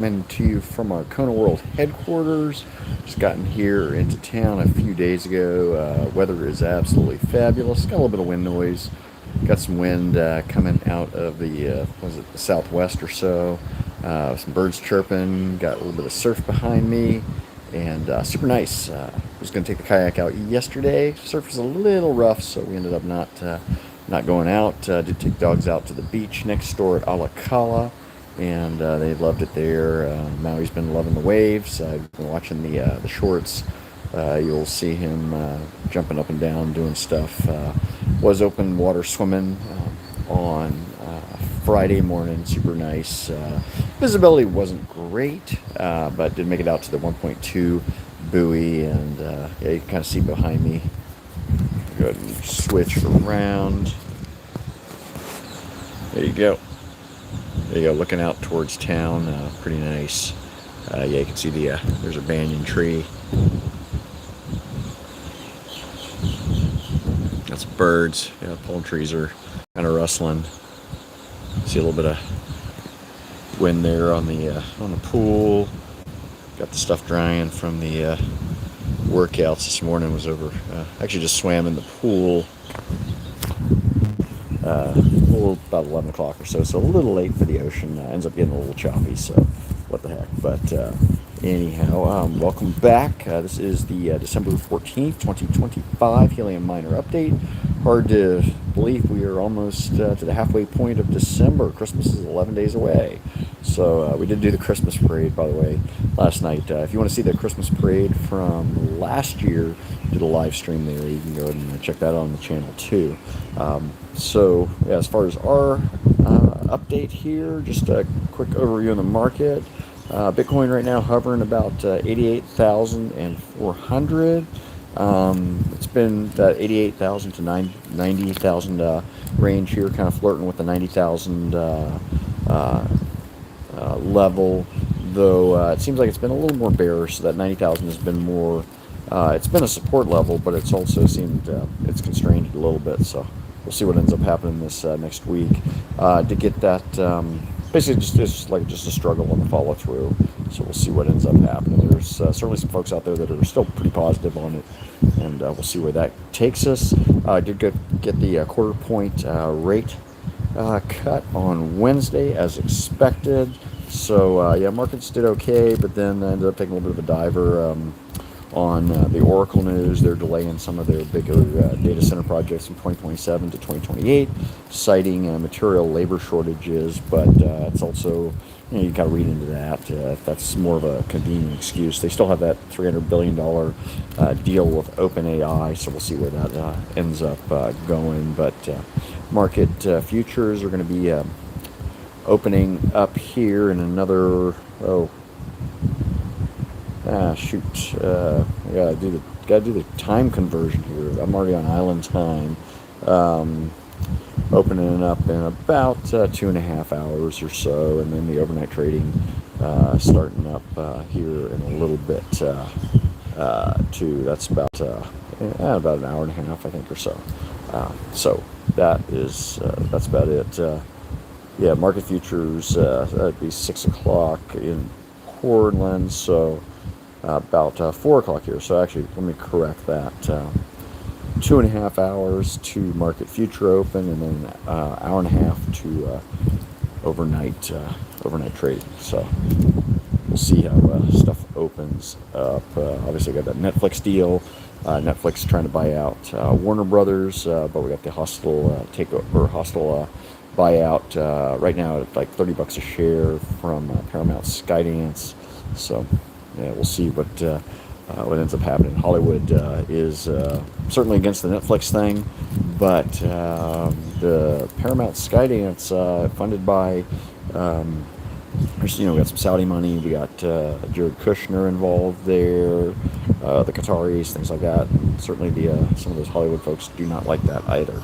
Coming to you from our Kona World headquarters. Just gotten here into town a few days ago. Weather is absolutely fabulous. Got a little bit of wind noise. Got some wind coming out of the southwest or so. Some birds chirping. Got a little bit of surf behind me, and super nice. Was going to take the kayak out yesterday. Surf was a little rough, so we ended up not going out. Did take dogs out to the beach next door at Alakala, and they loved it there. Maui's been loving the waves. I've been watching the shorts. You'll see him jumping up and down, doing stuff. Was open water swimming on Friday morning, super nice. Visibility wasn't great, but did make it out to the 1.2 buoy, and yeah, you can kind of see behind me. Go ahead and switch around. There you go. There you go, looking out towards town, pretty nice. Yeah, you can see there's a banyan tree. Got some birds. Yeah, palm trees are kind of rustling. See a little bit of wind there on the pool. Got the stuff drying from the workouts this morning. Was over. Actually, just swam in the pool. About 11 o'clock or so, so a little late for the ocean. Ends up getting a little choppy, so what the heck. But anyhow, welcome back. This is the December 14th, 2025 Helium Miner Update. Hard to believe we are almost to the halfway point of December. Christmas is 11 days away. So we did do the Christmas parade, by the way, last night. If you want to see the Christmas parade from last year, did a live stream there. You can go ahead and check that out on the channel too. So yeah, as far as our update here, just a quick overview of the market. Bitcoin right now hovering about 88,400. It's been that 88,000 to 90,000 range here, kind of flirting with the 90,000 level, though it seems like it's been a little more bearish. So that 90,000 has been more, it's been a support level, but it's also seemed it's constrained a little bit. So we'll see what ends up happening this next week. To get that, basically just a struggle on the follow through. So we'll see what ends up happening. There's certainly some folks out there that are still pretty positive on it, and we'll see where that takes us. I did get the quarter point rate cut on Wednesday as expected. So yeah, markets did okay, but then ended up taking a little bit of a diver on the Oracle news. They're delaying some of their bigger data center projects from 2027 to 2028, citing material labor shortages. But it's also, you got to read into that. That's more of a convenient excuse. They still have that $300 billion deal with OpenAI, so we'll see where that ends up going. But market futures are going to be opening up here in another, shoot, I gotta do the time conversion here. I'm already on island time. Opening up in about 2.5 hours or so, and then the overnight trading starting up here in a little bit too. That's about an hour and a half, I think, or so. So that's about it. Yeah, market futures, that'd be 6 o'clock in Portland, so about 4 o'clock here. So actually, let me correct that. 2.5 hours to market future open, and then hour and a half to overnight trading. So we'll see how stuff opens up. Obviously, I got that Netflix deal. Netflix trying to buy out Warner Brothers, but we got the hostile buyout right now at like $30 a share from Paramount Skydance. So yeah, we'll see what ends up happening. Hollywood is certainly against the Netflix thing, but the Paramount Skydance funded by we got some Saudi money. We got Jared Kushner involved there, the Qataris, things like that. And certainly some of those Hollywood folks do not like that either.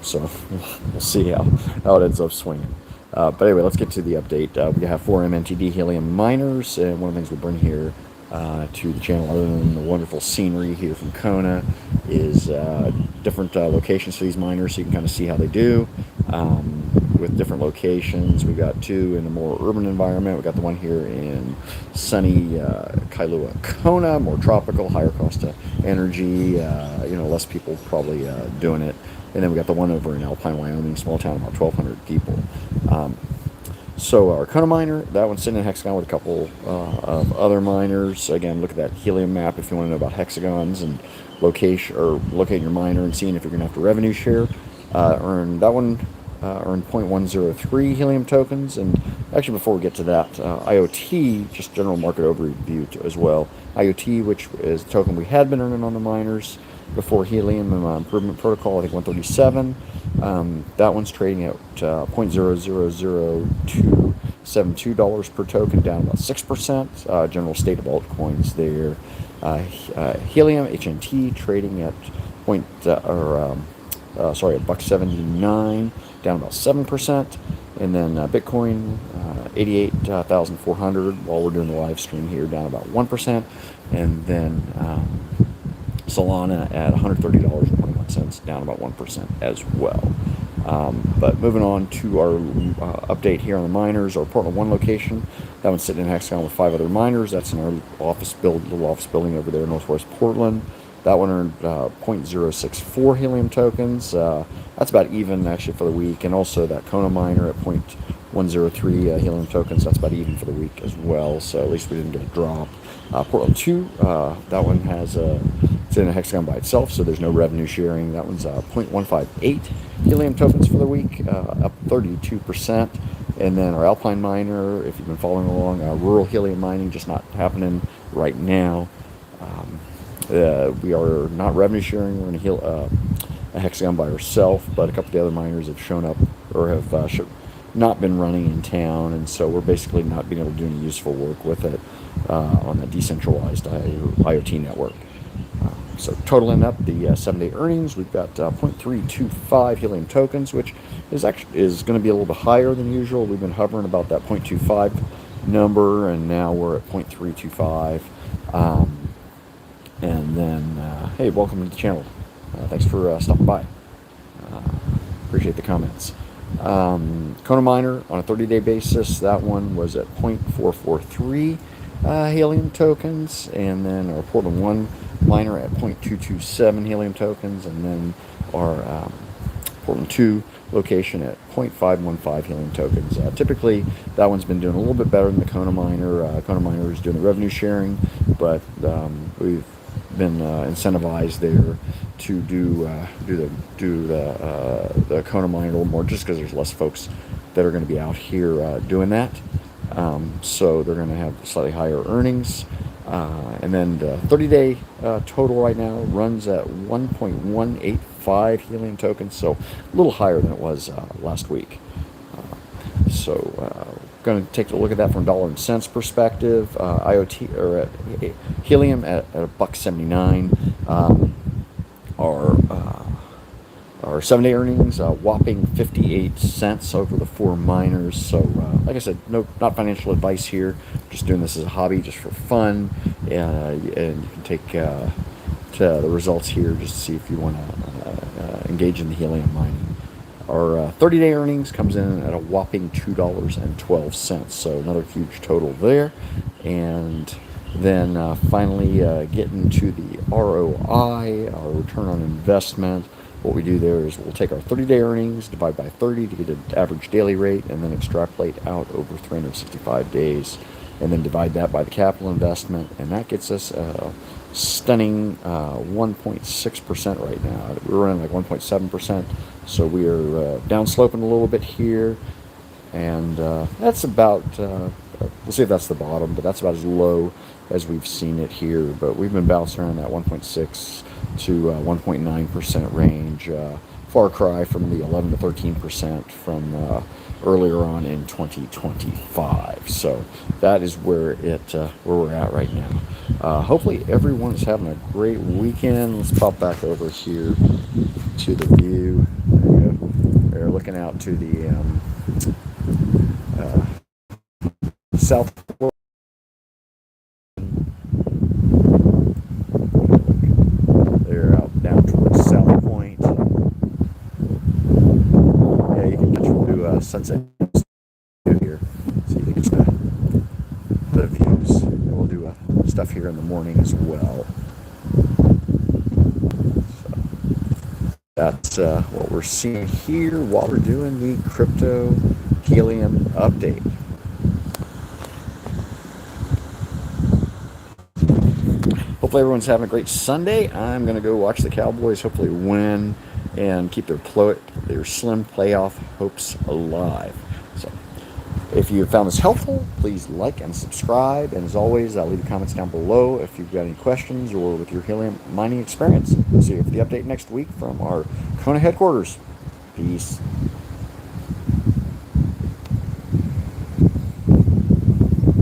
So we'll see how it ends up swinging. But anyway, let's get to the update. We have 4 MMTD helium miners, and one of the things we bring here to the channel, other than the wonderful scenery here from Kona, is different locations for these miners, so you can kind of see how they do. with different locations. We've got two in a more urban environment. We've got the one here in sunny Kailua Kona, more tropical, higher cost of energy, less people probably doing it. And then we got the one over in Alpine, Wyoming, small town, about 1,200 people. So our Kona miner, that one's sitting in a hexagon with a couple of other miners. Again, look at that Helium map if you want to know about hexagons and location, or locating your miner and seeing if you're going to have to revenue share. Earned 0.103 Helium tokens. And actually, before we get to that, IoT, just general market overview as well. IoT, which is a token we had been earning on the miners before Helium improvement protocol, I think 137. That one's trading at $0.0000272 per token, down about 6%. General state of altcoins there. Helium HNT trading at $1.79, down about 7%. And then Bitcoin 88,400 while we're doing the live stream here, down about 1%. And then Solana at $130.21, down about 1% as well. But moving on to our update here on the miners, our Portland 1 location. That one's sitting in hexagon with 5 other miners. That's in our little office building over there in Northwest Portland. That one earned 0.064 Helium tokens. That's about even actually for the week. And also that Kona miner at 0.103 Helium tokens. That's about even for the week as well. So at least we didn't get a drop. Portland 2, that one has it's in a hexagon by itself, so there's no revenue sharing. That one's 0.158 Helium tokens for the week, up 32%. And then our Alpine miner, if you've been following along, rural Helium mining, just not happening right now. We are not revenue sharing. We're in a hexagon by ourselves, but a couple of the other miners have shown up or have not been running in town, and so we're basically not being able to do any useful work with it on the decentralized IoT network. So totaling up the 7-day earnings, we've got 0.325 Helium tokens, which is going to be a little bit higher than usual. We've been hovering about that 0.25 number, and now we're at 0.325. And then, hey, welcome to the channel. Thanks for stopping by. Appreciate the comments. Kona miner on a 30-day basis, that one was at 0.443 Helium tokens, and then our Portland 1 miner at 0.227 Helium tokens, and then our Portland 2 location at 0.515 Helium tokens. Typically, that one's been doing a little bit better than the Kona miner. Kona miner is doing the revenue sharing, but we've been incentivized there to do the Kona miner a little more, just because there's less folks that are going to be out here doing that. So they're going to have slightly higher earnings. And then the 30-day total right now runs at 1.185 Helium tokens, so a little higher than it was last week. So going to take a look at that from dollar and cents perspective. IoT or at Helium at $1.79. Our 7-day earnings, whopping 58 cents over the 4 miners. So, like I said, not financial advice here. Just doing this as a hobby, just for fun. And you can take to the results here just to see if you want to engage in the Helium mining. Our 30-day earnings comes in at a whopping $2.12. So another huge total there. And then finally getting to the ROI, our return on investment. What we do there is we'll take our 30-day earnings, divide by 30 to get an average daily rate, and then extrapolate out over 365 days, and then divide that by the capital investment, and that gets us a stunning 1.6% right now. We're running like 1.7%, so we are downsloping a little bit here, and that's about, we'll see if that's the bottom, but that's about as low as we've seen it here. But we've been bouncing around that 1.6 to 1.9% range, far cry from the 11 to 13% from earlier on in 2025. So that is where we're at right now. Hopefully everyone's having a great weekend. Let's pop back over here to the view. There you go. They're looking out to the south. They're out down towards South Point. Yeah, you can get through Sunset comments I do here, so you can get the views. And we'll do stuff here in the morning as well. So that's what we're seeing here while we're doing the crypto Helium update. Hopefully everyone's having a great Sunday. I'm going to go watch the Cowboys hopefully win and keep their slim playoff hopes alive. So if you found this helpful, please like and subscribe. And as always, I'll leave the comments down below if you've got any questions or with your Helium mining experience. We'll see you for the update next week from our Kona headquarters. Peace.